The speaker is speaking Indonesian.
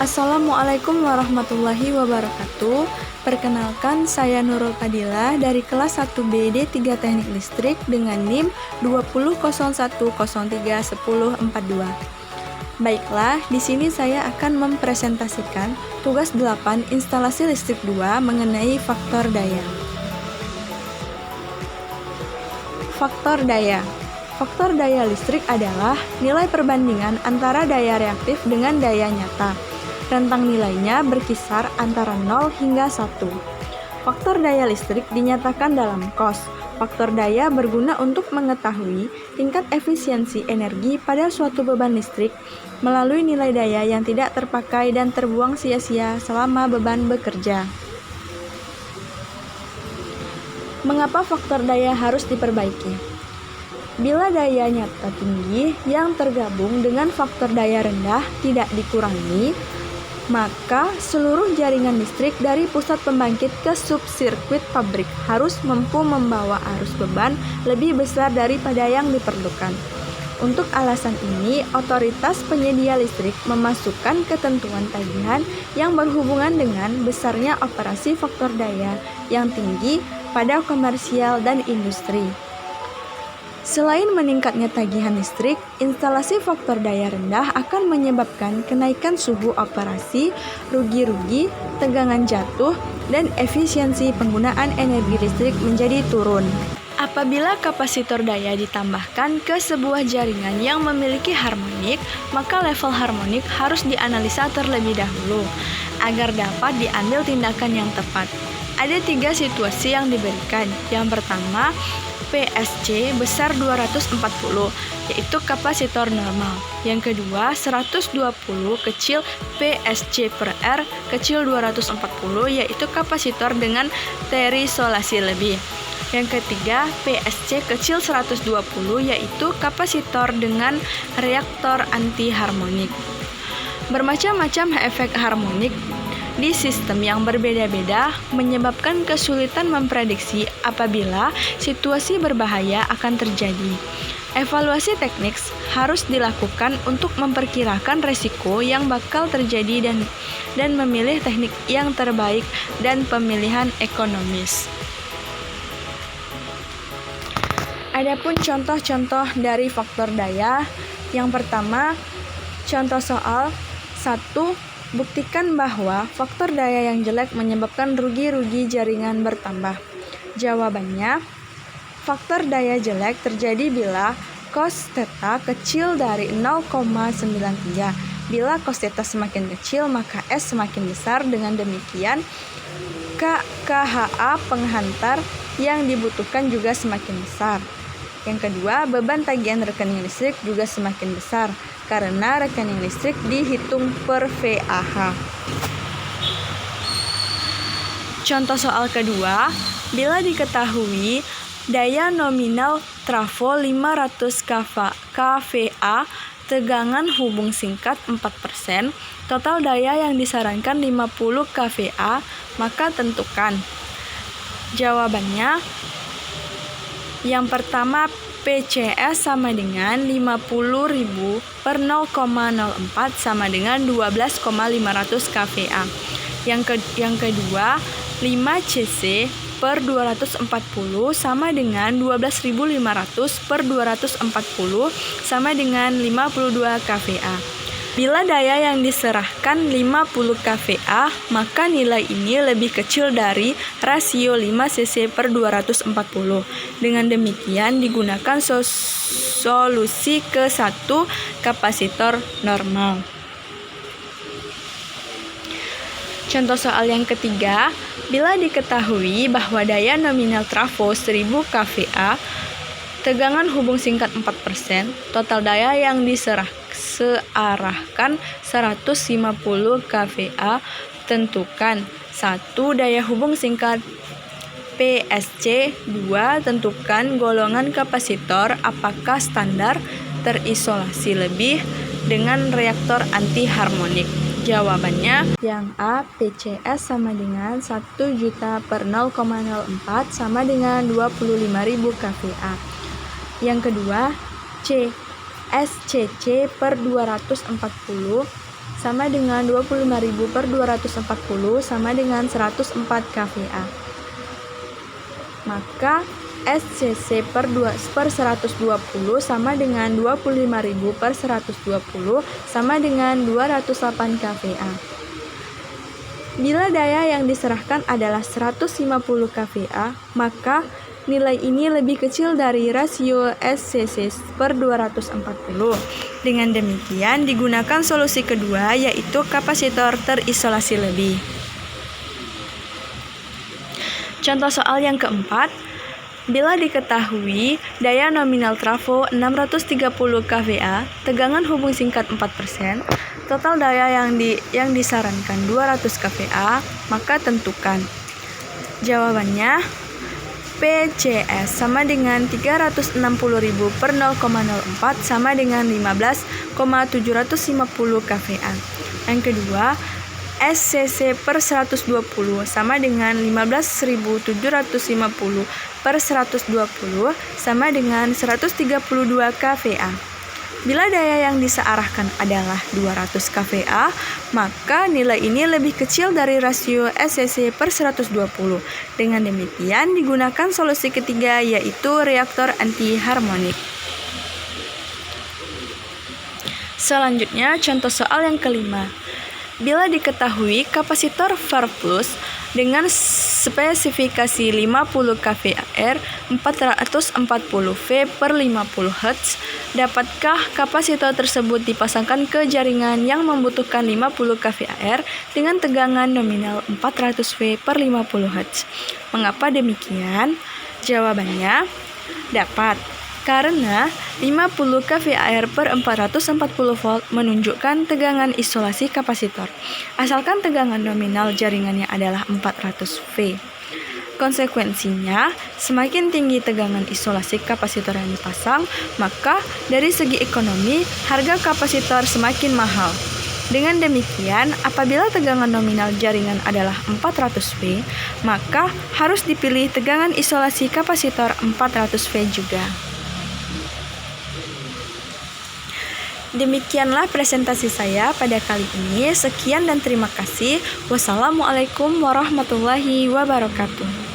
Assalamualaikum warahmatullahi wabarakatuh. Perkenalkan, saya Nurul Fadilah dari kelas 1B D3 Teknik Listrik dengan NIM 2001031042. Baiklah, di sini saya akan mempresentasikan tugas 8 instalasi listrik 2 mengenai faktor daya. Faktor daya. Faktor daya listrik adalah nilai perbandingan antara daya reaktif dengan daya nyata. Rentang nilainya berkisar antara 0 hingga 1. Faktor daya listrik dinyatakan dalam COS. Faktor daya berguna untuk mengetahui tingkat efisiensi energi pada suatu beban listrik melalui nilai daya yang tidak terpakai dan terbuang sia-sia selama beban bekerja. Mengapa faktor daya harus diperbaiki? Bila daya nyata tinggi yang tergabung dengan faktor daya rendah tidak dikurangi, maka seluruh jaringan listrik dari pusat pembangkit ke subsirkuit pabrik harus mampu membawa arus beban lebih besar daripada yang diperlukan. Untuk alasan ini, otoritas penyedia listrik memasukkan ketentuan tagihan yang berhubungan dengan besarnya operasi faktor daya yang tinggi pada komersial dan industri. Selain meningkatnya tagihan listrik, instalasi faktor daya rendah akan menyebabkan kenaikan suhu operasi, rugi-rugi, tegangan jatuh, dan efisiensi penggunaan energi listrik menjadi turun. Apabila kapasitor daya ditambahkan ke sebuah jaringan yang memiliki harmonik, maka level harmonik harus dianalisa terlebih dahulu agar dapat diambil tindakan yang tepat. Ada 3 situasi yang diberikan. Yang pertama, PSC besar 240, yaitu kapasitor normal. Yang kedua, 120 kecil PSC per R kecil 240, yaitu kapasitor dengan terisolasi lebih. Yang ketiga, PSC kecil 120, yaitu kapasitor dengan reaktor anti harmonik. Bermacam-macam efek harmonik di sistem yang berbeda-beda menyebabkan kesulitan memprediksi apabila situasi berbahaya akan terjadi. Evaluasi teknik harus dilakukan untuk memperkirakan risiko yang bakal terjadi dan memilih teknik yang terbaik dan pemilihan ekonomis. Adapun contoh-contoh dari faktor daya, yang pertama, contoh soal 1. Buktikan bahwa faktor daya yang jelek menyebabkan rugi-rugi jaringan bertambah. Jawabannya, faktor daya jelek terjadi bila cos theta kecil dari 0,93. Bila cos theta semakin kecil, maka S semakin besar. Dengan demikian, KHA penghantar yang dibutuhkan juga semakin besar. Yang kedua, beban tagihan rekening listrik juga semakin besar karena rekening listrik dihitung per VAH. Contoh soal kedua, bila diketahui daya nominal trafo 500 kVA, tegangan hubung singkat 4%, total daya yang disarankan 50 kVA, maka tentukan. Jawabannya, yang pertama, PCS sama dengan 50.000 per 0,04 sama dengan 12,500 kVA. Yang kedua, 5 CC per 240 sama dengan 12.500 per 240 sama dengan 52 kVA. Bila daya yang diserahkan 50 kVA, maka nilai ini lebih kecil dari rasio 5 cc per 240. Dengan demikian digunakan solusi ke-1 kapasitor normal. Contoh soal yang ketiga, bila diketahui bahwa daya nominal trafo 1000 kVA, tegangan hubung singkat 4%, total daya yang disearahkan 150 kVA, tentukan 1. Daya hubung singkat PSC. 2. Tentukan golongan kapasitor apakah standar, terisolasi lebih, dengan reaktor anti harmonik. Jawabannya, yang A, PCS sama dengan 1 juta per 0,04 sama dengan 25.000 kVA. Yang kedua, C, SCC per 240 sama dengan 25.000 per 240 sama dengan 104 kVA. Maka SCC per 120 sama dengan 25.000 per 120 sama dengan 208 kVA. Bila daya yang diserahkan adalah 150 kVA, maka nilai ini lebih kecil dari rasio SCC per 240. Dengan demikian, digunakan solusi kedua, yaitu kapasitor terisolasi lebih. Contoh soal yang keempat, bila diketahui daya nominal trafo 630 kVA, tegangan hubung singkat 4%, total daya yang disarankan 200 kVA, maka tentukan. Jawabannya, PCS sama dengan 360.000 per 0,04 sama dengan 15,750 kVA. Yang kedua, SCC per 120 sama dengan 15.750 per 120 sama dengan 132 kVA. Bila daya yang disearahkan adalah 200 kVA, maka nilai ini lebih kecil dari rasio SCC per 120. Dengan demikian, digunakan solusi ketiga, yaitu reaktor antiharmonik. Selanjutnya, contoh soal yang kelima. Bila diketahui kapasitor VAR plus dengan spesifikasi 50 kVAR 440 V per 50 Hz, dapatkah kapasitor tersebut dipasangkan ke jaringan yang membutuhkan 50 kVAR dengan tegangan nominal 400 V per 50 Hz? Mengapa demikian? Jawabannya, dapat. Karena 50 kVAR per 440 volt menunjukkan tegangan isolasi kapasitor, asalkan tegangan nominal jaringannya adalah 400 V. Konsekuensinya, semakin tinggi tegangan isolasi kapasitor yang dipasang, maka dari segi ekonomi, harga kapasitor semakin mahal. Dengan demikian, apabila tegangan nominal jaringan adalah 400 V, maka harus dipilih tegangan isolasi kapasitor 400 V juga. Demikianlah presentasi saya pada kali ini. Sekian dan terima kasih. Wassalamualaikum warahmatullahi wabarakatuh.